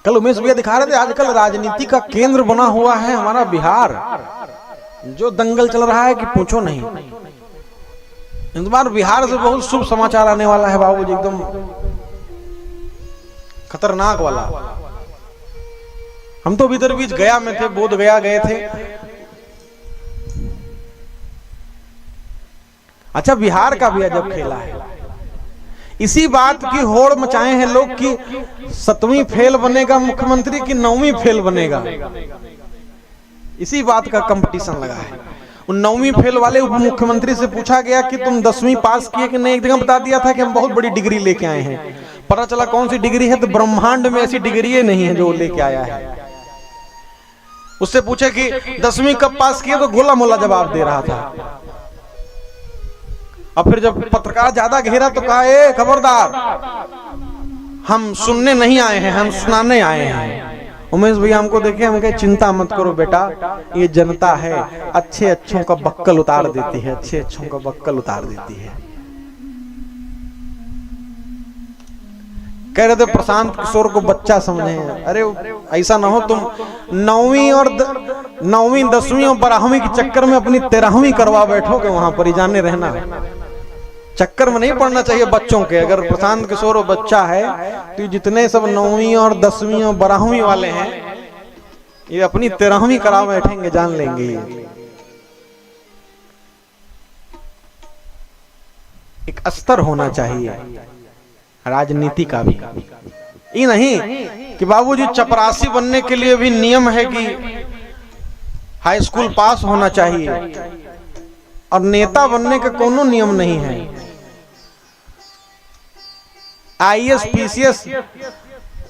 कल उमेश भैया दिखा रहे थे, आजकल राजनीति का केंद्र बना हुआ है हमारा बिहार। जो दंगल चल रहा है कि पूछो नहीं। इस बार बिहार से बहुत शुभ समाचार आने वाला है बाबूजी, एकदम खतरनाक वाला। हम तो भीतर बीच गया में थे, बोध गया गए थे। अच्छा, बिहार का भी अजब खेला है। इसी बात की होड़ मचाए हैं लोग कि 7वीं फेल बनेगा मुख्यमंत्री की 9वीं फेल बनेगा। इसी बात का कंपटीशन लगा है। उन 9वीं फेल वाले उप मुख्यमंत्री से पूछा गया कि तुम 10वीं पास किए कि नहीं। एक जगह बता दिया था कि हम बहुत बड़ी डिग्री लेके आए हैं। पता चला कौन सी डिग्री है, तो ब्रह्मांड में ऐसी डिग्री नहीं है जो लेके आया है। उससे पूछे कि 10वीं कब पास किए, तो गोला मोला जवाब दे रहा था। और फिर जब पत्रकार ज्यादा घेरा तो कहा, ए खबरदार, हम सुनने नहीं आए हैं, हम सुनाने आए हैं। उमेश भैया हमको देखे, हम कहे चिंता मत करो बेटा, ये जनता है, अच्छे अच्छों का बक्कल उतार देती है, अच्छे अच्छों का बक्कल उतार देती है। कह रहे थे प्रशांत किशोर को बच्चा समझे। अरे ऐसा ना हो तुम 9वीं और 9वीं 10वीं और 12वीं के चक्कर में अपनी 13वीं करवा बैठोगे वहां पर ही, जाने रहना। चक्कर में नहीं पड़ना चाहिए बच्चों के। अगर प्रशांत किशोर वो बच्चा है तो जितने सब 9वीं और 10वीं और 12वीं वाले हैं, ये अपनी 13वीं करा बैठेंगे, जान लेंगे। एक स्तर होना चाहिए राजनीति का भी। ये नहीं कि बाबूजी चपरासी बनने के लिए भी नियम है कि हाई स्कूल पास होना चाहिए, और नेता बनने का कोनो नियम नहीं है। IAS PCS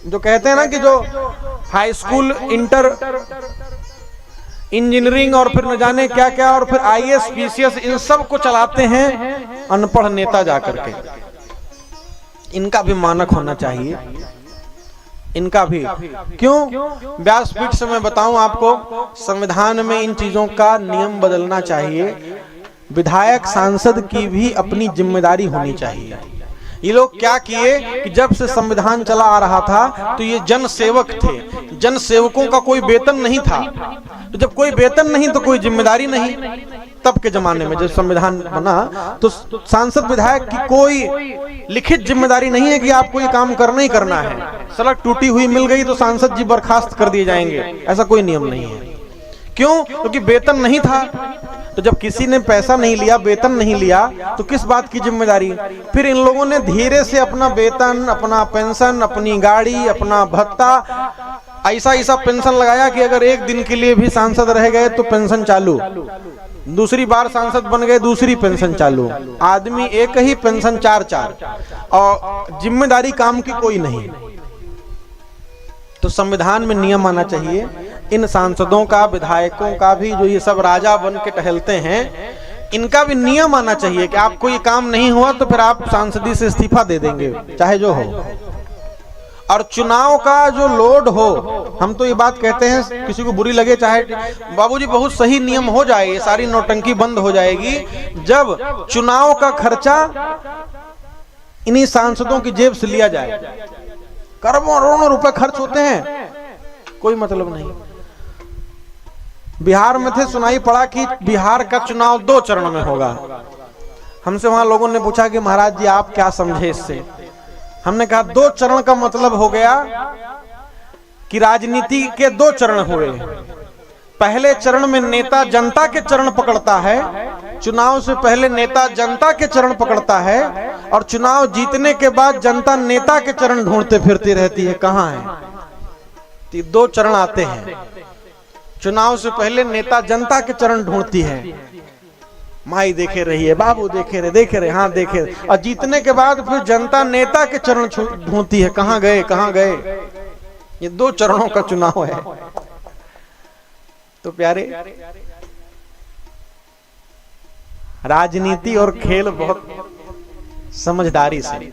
जो कहते हैं ना कि जो हाई स्कूल, इंटर, इंजीनियरिंग और फिर न जाने क्या क्या, और फिर IAS PCS, इन सब को चलाते हैं अनपढ़ नेता जाकर के। इनका भी मानक होना चाहिए, इनका भी। क्यों? व्यासपीठ से मैं बताऊं आपको, संविधान में इन चीजों का नियम बदलना चाहिए। विधायक सांसद की भी अपनी जिम्मेदारी होनी चाहिए। ये लोग क्या किए कि जब से संविधान चला आ रहा था तो ये जन सेवक थे। जन सेवकों का कोई वेतन नहीं था, तो जब कोई वेतन नहीं तो कोई जिम्मेदारी नहीं। तब के जमाने में जब संविधान बना तो सांसद विधायक की कोई लिखित जिम्मेदारी नहीं है कि आपको ये काम करना ही करना है। सड़क टूटी हुई मिल गई तो सांसद जी बर्खास्त कर दिए जाएंगे, ऐसा कोई नियम नहीं है। क्यों? क्योंकि वेतन नहीं था। तो जब किसी ने पैसा नहीं लिया, वेतन नहीं लिया, तो किस बात की जिम्मेदारी? फिर इन लोगों ने धीरे से अपना वेतन, अपना पेंशन, अपनी गाड़ी, अपना भत्ता, ऐसा पेंशन लगाया कि अगर एक दिन के लिए भी सांसद रह गए तो पेंशन चालू। दूसरी बार सांसद बन गए, दूसरी पेंशन चालू। आदमी एक ही, पेंशन 4-4, और जिम्मेदारी काम की कोई नहीं। तो संविधान में नियम आना चाहिए। इन सांसदों का, विधायकों का भी, जो ये सब राजा बन के टहलते हैं, इनका भी नियम आना चाहिए कि आपको ये काम नहीं हुआ तो फिर आप सांसदी से इस्तीफा दे देंगे, चाहे जो हो। और चुनाव का जो लोड हो, हम तो ये बात कहते हैं, किसी को बुरी लगे चाहे, बाबूजी बहुत सही नियम हो जाए, ये सारी नौटंकी बंद हो जाएगी जब चुनाव का खर्चा इन्हीं सांसदों की जेब से लिया जाए। करोड़ों रुपए खर्च होते हैं, कोई मतलब नहीं। बिहार में थे, सुनाई पड़ा कि बिहार का चुनाव 2 चरण में होगा। हमसे वहां लोगों ने पूछा कि महाराज जी आप क्या समझे इससे? हमने कहा 2 चरण का मतलब हो गया कि राजनीति के 2 चरण हुए। पहले चरण में नेता जनता के चरण पकड़ता है, चुनाव से पहले नेता जनता के चरण पकड़ता है, और चुनाव जीतने के बाद जनता नेता के चरण ढूंढते फिरती रहती है, कहां है। तो 2 चरण आते हैं। चुनाव से पहले नेता जनता के चरण ढूंढती है, माई देखे रही है, बाबू देखे रहे, हाँ देखे रहे। और जीतने के बाद फिर जनता नेता के चरण ढूंढती है, कहां गए कहां गए। ये 2 चरणों का चुनाव है। तो प्यारे, राजनीति और खेल बहुत समझदारी से